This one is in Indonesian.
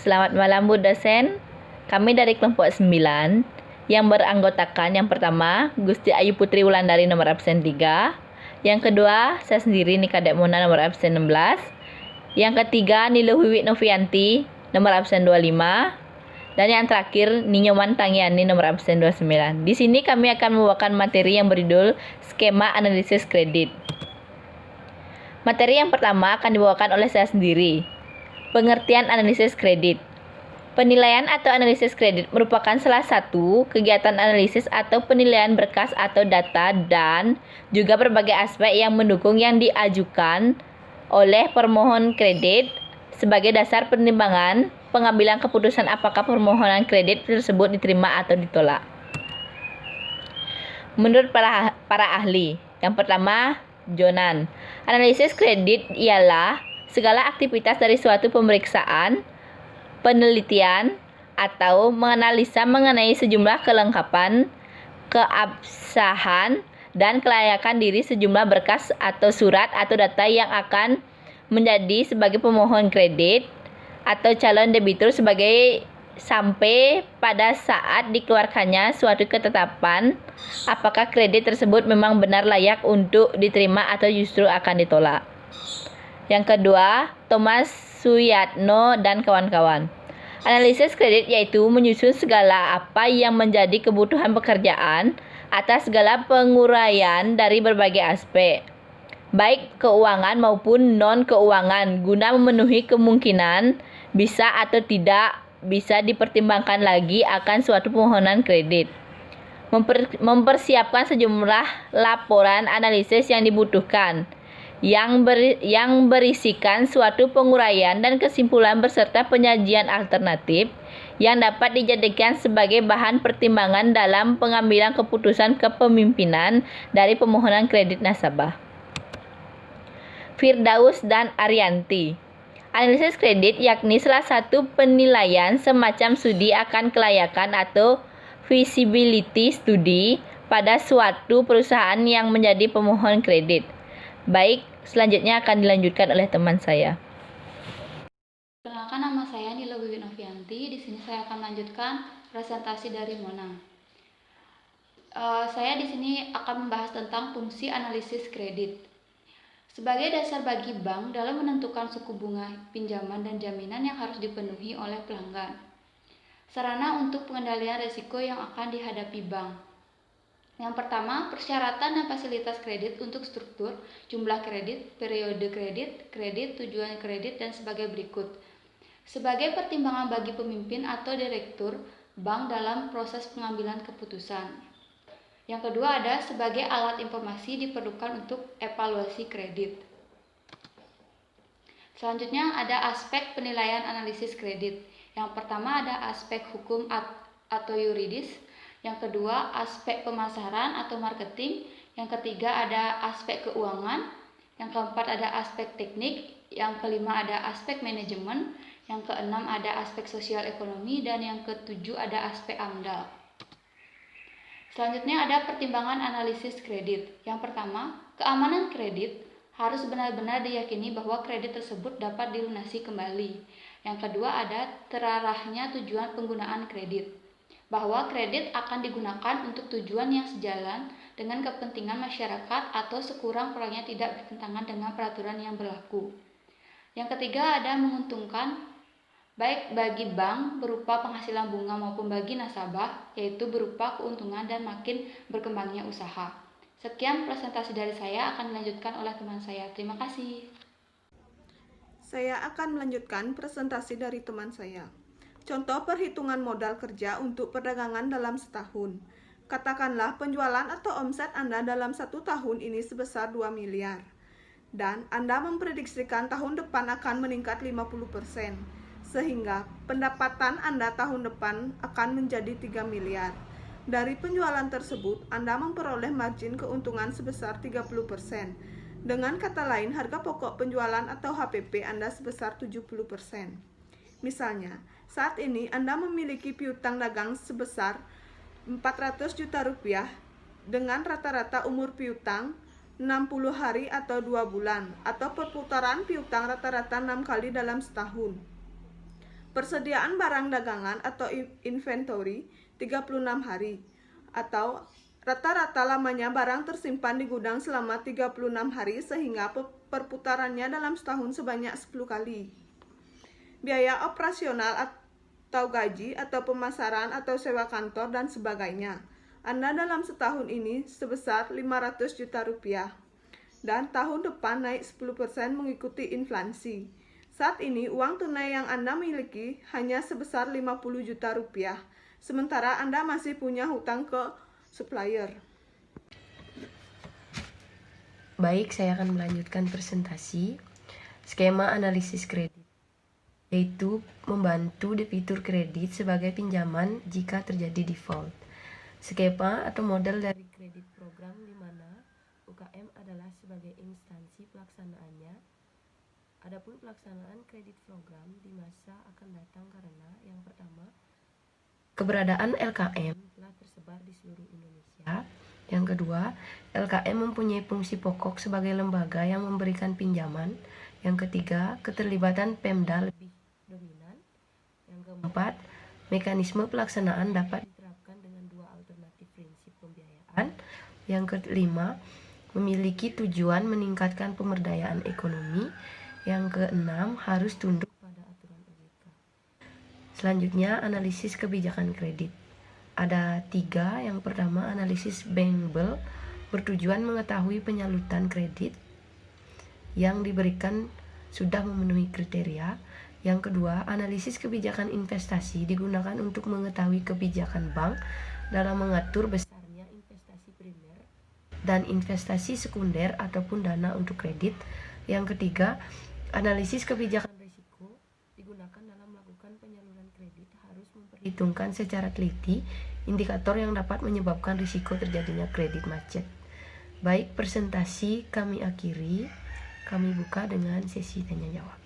Selamat malam Bu dosen. Kami dari kelompok 9 yang beranggotakan yang pertama Gusti Ayu Putri Wulandari nomor absen 3, yang kedua saya sendiri Nika Dek Mona nomor absen 16, yang ketiga Nilo Wiwit Novianti nomor absen 25, dan yang terakhir Ninyoman Tangiani nomor absen 29. Di sini kami akan membawakan materi yang berjudul skema analisis kredit. Materi yang pertama akan dibawakan oleh saya sendiri. Pengertian analisis kredit. Penilaian atau analisis kredit merupakan salah satu kegiatan analisis atau penilaian berkas atau data dan juga berbagai aspek yang mendukung yang diajukan oleh permohon kredit sebagai dasar pertimbangan pengambilan keputusan apakah permohonan kredit tersebut diterima atau ditolak. Menurut para ahli, yang pertama, Jonan, analisis kredit ialah segala aktivitas dari suatu pemeriksaan, penelitian, atau menganalisa mengenai sejumlah kelengkapan, keabsahan, dan kelayakan diri sejumlah berkas atau surat atau data yang akan menjadi sebagai pemohon kredit atau calon debitur sampai pada saat dikeluarkannya suatu ketetapan apakah kredit tersebut memang benar layak untuk diterima atau justru akan ditolak. Yang kedua, Thomas Suyatno dan kawan-kawan. Analisis kredit yaitu menyusun segala apa yang menjadi kebutuhan pekerjaan atas segala penguraian dari berbagai aspek, baik keuangan maupun non-keuangan, guna memenuhi kemungkinan bisa atau tidak bisa dipertimbangkan lagi akan suatu permohonan kredit. Mempersiapkan sejumlah laporan analisis yang dibutuhkan, yang berisikan suatu penguraian dan kesimpulan beserta penyajian alternatif yang dapat dijadikan sebagai bahan pertimbangan dalam pengambilan keputusan kepemimpinan dari permohonan kredit nasabah. Firdaus dan Arianti. Analisis kredit yakni salah satu penilaian semacam studi akan kelayakan atau feasibility study pada suatu perusahaan yang menjadi pemohon kredit. Baik, selanjutnya akan dilanjutkan oleh teman saya. Perkenalkan, nama saya Nilo Wiwit Novianti. Di sini saya akan melanjutkan presentasi dari Mona. Saya di sini akan membahas tentang fungsi analisis kredit. Sebagai dasar bagi bank dalam menentukan suku bunga pinjaman dan jaminan yang harus dipenuhi oleh pelanggan. Sarana untuk pengendalian risiko yang akan dihadapi bank. Yang pertama, persyaratan dan fasilitas kredit untuk struktur, jumlah kredit, periode kredit, tujuan kredit, dan sebagai berikut. Sebagai pertimbangan bagi pemimpin atau direktur bank dalam proses pengambilan keputusan. Yang kedua ada sebagai alat informasi diperlukan untuk evaluasi kredit. Selanjutnya ada aspek penilaian analisis kredit. Yang pertama ada aspek hukum atau yuridis. Yang kedua, aspek pemasaran atau marketing. Yang ketiga, ada aspek keuangan. Yang keempat, ada aspek teknik. Yang kelima, ada aspek manajemen. Yang keenam, ada aspek sosial ekonomi. Dan yang ketujuh, ada aspek AMDAL. Selanjutnya, ada pertimbangan analisis kredit. Yang pertama, keamanan kredit harus benar-benar diyakini bahwa kredit tersebut dapat dilunasi kembali. Yang kedua, ada terarahnya tujuan penggunaan kredit, bahwa kredit akan digunakan untuk tujuan yang sejalan dengan kepentingan masyarakat atau sekurang-kurangnya tidak bertentangan dengan peraturan yang berlaku. Yang ketiga ada menguntungkan baik bagi bank berupa penghasilan bunga maupun bagi nasabah, yaitu berupa keuntungan dan makin berkembangnya usaha. Sekian presentasi dari saya, akan dilanjutkan oleh teman saya. Terima kasih. Saya akan melanjutkan presentasi dari teman saya. Contoh perhitungan modal kerja untuk perdagangan dalam setahun. Katakanlah penjualan atau omset Anda dalam 1 tahun ini sebesar 2 miliar. Dan Anda memprediksikan tahun depan akan meningkat 50%. Sehingga pendapatan Anda tahun depan akan menjadi 3 miliar. Dari penjualan tersebut, Anda memperoleh margin keuntungan sebesar 30%. Dengan kata lain, harga pokok penjualan atau HPP Anda sebesar 70%. Misalnya, saat ini Anda memiliki piutang dagang sebesar 400 juta rupiah dengan rata-rata umur piutang 60 hari atau 2 bulan atau perputaran piutang rata-rata 6 kali dalam setahun. Persediaan barang dagangan atau inventory 36 hari, atau rata-rata lamanya barang tersimpan di gudang selama 36 hari sehingga perputarannya dalam setahun sebanyak 10 kali. Biaya operasional atau gaji atau pemasaran atau sewa kantor dan sebagainya. Anda dalam setahun ini sebesar 500 juta rupiah. Dan tahun depan naik 10% mengikuti inflasi. Saat ini uang tunai yang Anda miliki hanya sebesar 50 juta rupiah. Sementara Anda masih punya hutang ke supplier. Baik, saya akan melanjutkan presentasi skema analisis kredit, yaitu membantu debitur kredit sebagai pinjaman jika terjadi default. Skema atau model dari kredit program di mana UKM adalah sebagai instansi pelaksanaannya. Adapun pelaksanaan kredit program di masa akan datang karena yang pertama, keberadaan LKM telah tersebar di seluruh Indonesia. Yang kedua, LKM mempunyai fungsi pokok sebagai lembaga yang memberikan pinjaman. Yang ketiga, keterlibatan Pemda lebih dominan. Yang keempat, mekanisme pelaksanaan dapat diterapkan dengan dua alternatif prinsip pembiayaan. Yang kelima, memiliki tujuan meningkatkan pemberdayaan ekonomi. Yang keenam, harus tunduk pada aturan OJK. Selanjutnya, analisis kebijakan kredit. Ada 3. Yang pertama, analisis bankable bertujuan mengetahui penyaluran kredit yang diberikan sudah memenuhi kriteria. Yang kedua, analisis kebijakan investasi digunakan untuk mengetahui kebijakan bank dalam mengatur besarnya investasi primer dan investasi sekunder ataupun dana untuk kredit. Yang ketiga, analisis kebijakan risiko digunakan dalam melakukan penyaluran kredit harus memperhitungkan secara teliti indikator yang dapat menyebabkan risiko terjadinya kredit macet. Baik, presentasi kami akhiri. Kami buka dengan sesi tanya jawab.